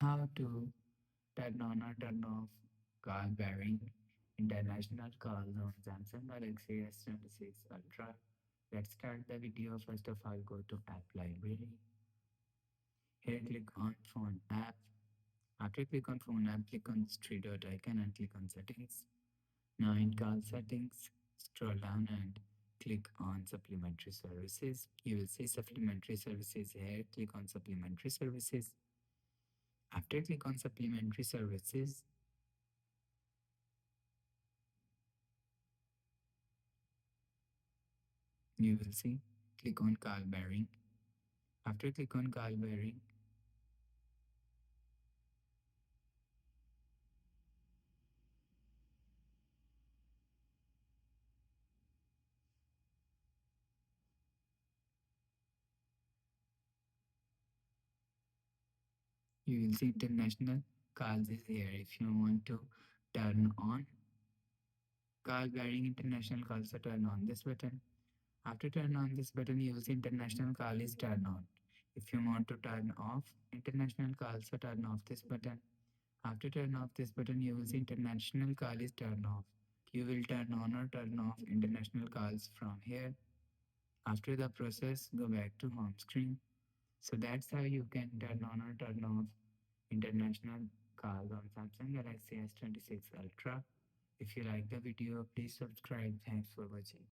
How to turn on or turn off call bearing international calls on Samsung Galaxy S26 Ultra. Let's start the video. First of all, go to App Library. Here, click on Phone App. After click on Phone App, click on this three dot icon and click on Settings. Now in Call Settings, scroll down and click on Supplementary Services. You will see Supplementary Services here. Click on Supplementary Services. After click on Supplementary Services, you will see click on call bearing. After click on call bearing, you will see international calls is here. If you want to turn on call bearing international calls, so turn on this button. After turn on this button, you will see international call is turned on. If you want to turn off international calls, so turn off this button. After turn off this button, you will see international call is turned off. You will turn on or turn off international calls from here. After the process, go back to home screen. So that's how you can turn on or turn off international calls on Samsung Galaxy S26 Ultra. If you like the video, please subscribe. Thanks for watching.